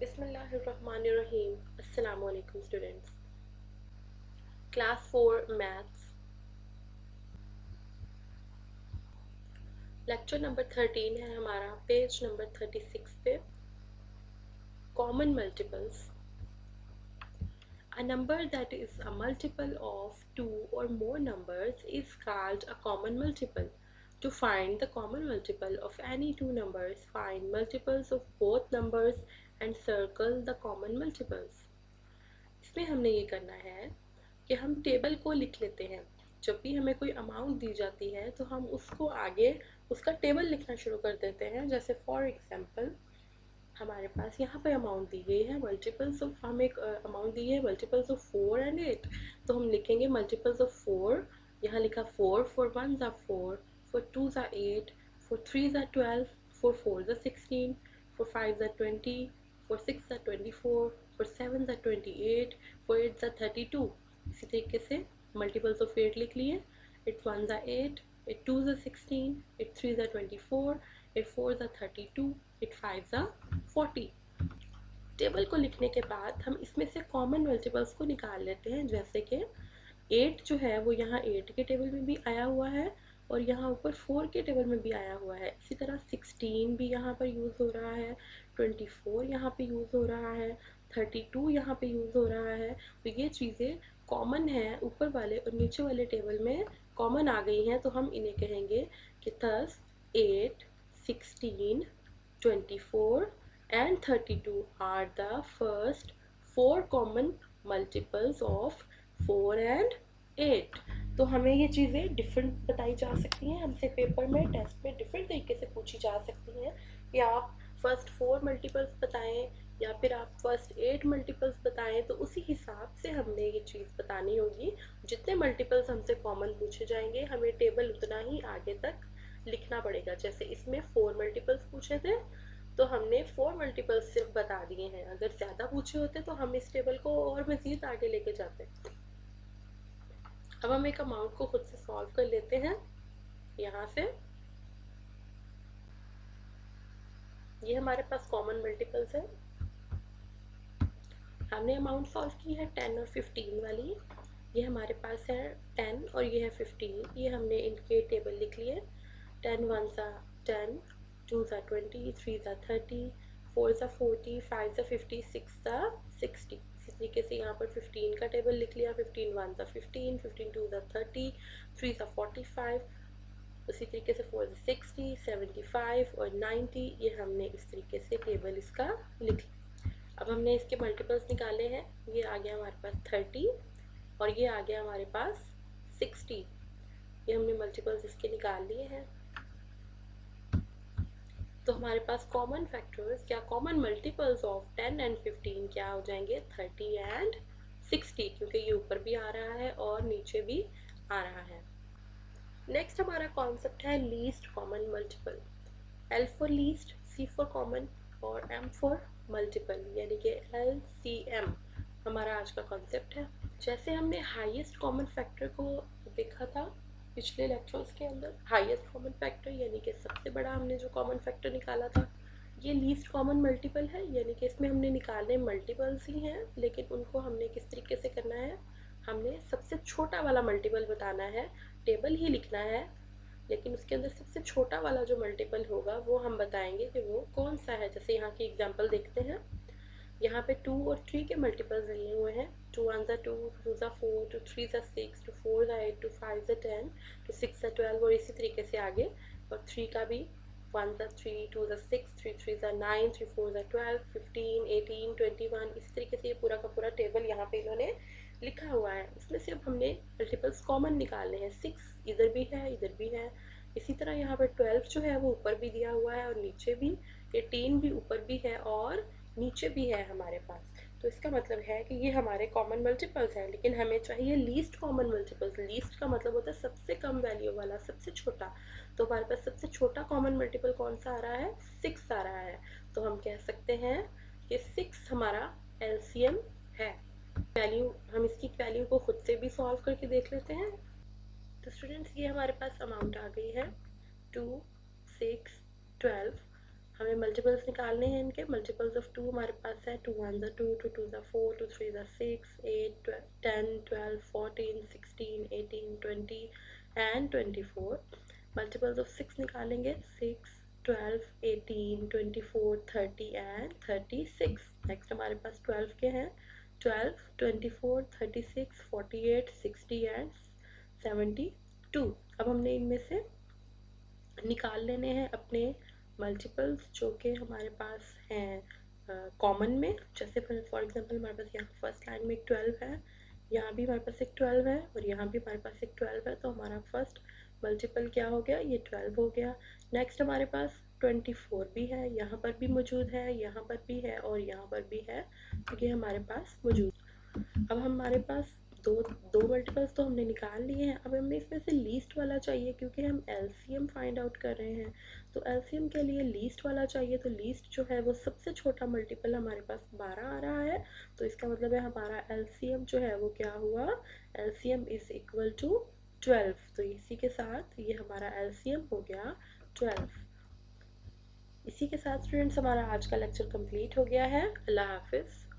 Bismillahirrahmanirrahim. Assalamu alaikum students. Class 4 Maths. Lecture number 13 है हमारा, page number 36 पे. Common multiples. A number that is a multiple of two or more numbers is called a common multiple. To find the common multiple of any two numbers, find multiples of both numbers and circle the common multiples. इसमें हमने ये करना है कि हम table को लिख लेते हैं. जब भी हमें कोई अमाउंट दी जाती है तो हम उसको आगे उसका टेबल लिखना शुरू कर देते हैं. जैसे फॉर एग्जांपल हमारे पास यहाँ पे अमाउंट दी गई है मल्टीपल्स ऑफ, हम एक अमाउंट दी है मल्टीपल्स ऑफ 4 एंड 8, तो हम लिखेंगे मल्टीपल्स ऑफ 4. यहाँ लिखा 4, फॉर 1 ज़ा 4, फॉर 2 ज़ा 8, फॉर 3 ज़ा 12, फॉर 4 ज़ा 16, फॉर 5 ज़ा 20, फॉर 6 ज़ा 24, फॉर 7 ज़ा 28, फॉर 8 ज़ा 32. इसी तरीके से मल्टीपल्स ऑफ 8 लिख लिए. 8 1 ज़ा 8, 8 2 ज़ा 16, 8 3 ज़ा 24, 8 4 ज़ा 32, 8 5 ज़ा 40. टेबल को लिखने के बाद हम इसमें से कॉमन मल्टीपल्स को निकाल लेते हैं. जैसे कि 8 जो है वो यहाँ 8 के टेबल में भी आया हुआ है और यहाँ ऊपर 4 के टेबल में भी आया हुआ है. इसी तरह 16 भी यहाँ पर यूज़ हो रहा है, 24 यहाँ पे यूज़ हो रहा है, 32 यहाँ पे यूज़ हो रहा है. तो ये चीज़ें कॉमन है, ऊपर वाले और नीचे वाले टेबल में कॉमन आ गई हैं, तो हम इन्हें कहेंगे कि thus 8, 16, 24 and 32 are the first 4 common multiples of 4 and 8. तो हमें ये चीज़ें डिफरेंट बताई जा सकती हैं, हमसे पेपर में टेस्ट में डिफरेंट तरीके से पूछी जा सकती हैं कि आप फर्स्ट 4 मल्टीपल्स बताएं या फिर आप फर्स्ट 8 मल्टीपल्स बताएं. तो उसी हिसाब से हमने ये चीज़ बतानी होगी. जितने मल्टीपल्स हमसे कॉमन पूछे जाएंगे हमें टेबल उतना ही आगे तक लिखना पड़ेगा. जैसे इसमें 4 मल्टीपल्स पूछे थे तो हमने 4 मल्टीपल्स सिर्फ बता दिए हैं. अगर ज़्यादा पूछे होते तो हम इस टेबल को और मज़ीद आगे लेके जाते. अब हम एक अमाउंट को खुद से सॉल्व कर लेते हैं. यहाँ से ये हमारे पास कॉमन मल्टीपल्स है. हमने अमाउंट सॉल्व की है 10 और 15 वाली. ये हमारे पास है 10 और ये है 15. ये हमने इनके टेबल लिख लिए. 10 1 ज़ा 10, 2 ज़ा 20, 3 ज़ा 30, 4 ज़ा 40, 5 ज़ा 50, 6 ज़ा 60. इसी तरीके से यहाँ पर 15 का टेबल लिख लिया. 15 1 ज़ा 15, 15 2 ज़ा 30, 3 ज़ा 45. उसी तरीके से 4 ज़ा 60, 75 और 90. ये हमने इस तरीके से टेबल इसका लिख लिया. अब हमने इसके मल्टीपल्स निकाले हैं. ये आ गया हमारे पास 30 और ये आ गया हमारे पास 60. ये हमने मल्टीपल्स इसके निकाल लिए हैं. तो हमारे पास कॉमन फैक्टर्स या कॉमन मल्टीपल्स ऑफ 10 एंड 15 क्या हो जाएंगे? 30 एंड 60, क्योंकि ये ऊपर भी आ रहा है और नीचे भी आ रहा है. नेक्स्ट हमारा कॉन्सेप्ट है least common multiple. L for least, C for common और M फॉर मल्टीपल, यानी कि LCM हमारा आज का कॉन्सेप्ट है. जैसे हमने हाईएस्ट कॉमन फैक्टर को देखा था पिछले लेक्चर्स के अंदर, हाईएस्ट कॉमन फैक्टर यानी कि सबसे बड़ा हमने जो कॉमन फैक्टर निकाला था, ये लीस्ट कॉमन मल्टीपल है. यानी कि इसमें हमने निकालने मल्टीपल्स ही हैं, लेकिन उनको हमने किस तरीके से करना है, हमने सबसे छोटा वाला मल्टीपल बताना है. टेबल ही लिखना है लेकिन उसके अंदर सबसे छोटा वाला जो मल्टीपल होगा वो हम बताएंगे कि वो कौन सा है. जैसे यहाँ की एग्जांपल देखते हैं. यहाँ पे 2 और 3 के मल्टीपल्स लिए हुए हैं. 2 1 ज़ा 2, 2 ज़ा 4, 2 3 ज़ा 6, 2 4 ज़ा 8, 2 5 ज़ा 10, 2 6 ज़ा 12 और इसी तरीके से आगे. और 3 का भी 1 ज़ा 3, 2 ज़ा 6, 3 3 ज़ा 9, 3 4 ज़ा 12, 15, 18, 21. इसी तरीके से ये पूरा का पूरा टेबल यहाँ पे इन्होंने लिखा हुआ है. इसमें से अब हमने मल्टीपल्स कॉमन निकालने हैं. 6 इधर भी है, इधर भी है. इसी तरह यहाँ पर 12 जो है वो ऊपर भी दिया हुआ है और नीचे भी. 18 भी ऊपर भी है और नीचे भी है हमारे पास. तो इसका मतलब है कि ये हमारे कॉमन मल्टीपल्स हैं, लेकिन हमें चाहिए लीस्ट कॉमन मल्टीपल्स. लीस्ट का मतलब होता है सबसे कम वैल्यू वाला, सबसे छोटा. तो हमारे पास सबसे छोटा कॉमन मल्टीपल कौन सा आ रहा है? 6 आ रहा है. तो हम कह सकते हैं कि 6 हमारा LCM है. वैल्यू, हम इसकी वैल्यू को खुद से भी सॉल्व करके देख लेते हैं. तो स्टूडेंट्स ये हमारे पास अमाउंट आ गई है 2 6 12. हमें मल्टीपल्स निकालने हैं इनके। मल्टीपल्स ऑफ 2 हमारे पास है 2 1 2, 2 2 4, 2 3 6, 8 10 12 14 16 18 20 एंड 24। मल्टीपल्स ऑफ 6 निकालेंगे 6 12 18 24 30 एंड 36। नेक्स्ट हमारे पास 12 के हैं 12 24 36 48 60 एंड 72। अब हमने इनमें से निकाल लेने हैं अपने मल्टीपल्स जो कि हमारे पास हैं कॉमन में। जैसे फॉर एग्जांपल हमारे पास यहाँ फर्स्ट लाइन में 12 है, यहाँ भी हमारे पास एक 12 है और यहाँ भी हमारे पास एक 12 है, तो हमारा फर्स्ट मल्टीपल क्या हो गया, ये 12 हो गया। नेक्स्ट हमारे पास 24 भी है, यहाँ पर भी मौजूद है, यहाँ पर भी है और यहाँ पर भी है, तो ये हमारे पास मौजूद। अब हमारे पास दो दो मल्टीपल्स तो हमने निकाल लिए हैं। अब हमें इसमें से लीस्ट वाला चाहिए क्योंकि हम एलसीएम फाइंड आउट कर रहे हैं, तो एलसीएम के लिए लीस्ट वाला चाहिए। तो लीस्ट जो है वो सबसे छोटा मल्टीपल हमारे पास 12 आ रहा है, तो इसका मतलब है हमारा एलसीएम जो है वो क्या हुआ, एलसीएम इज इक्वल टू 12। तो इसी के साथ ये हमारा एलसीएम हो गया 12। इसी के साथ स्टूडेंट्स हमारा आज का लेक्चर कंप्लीट हो गया है। अल्लाह हाफिज़।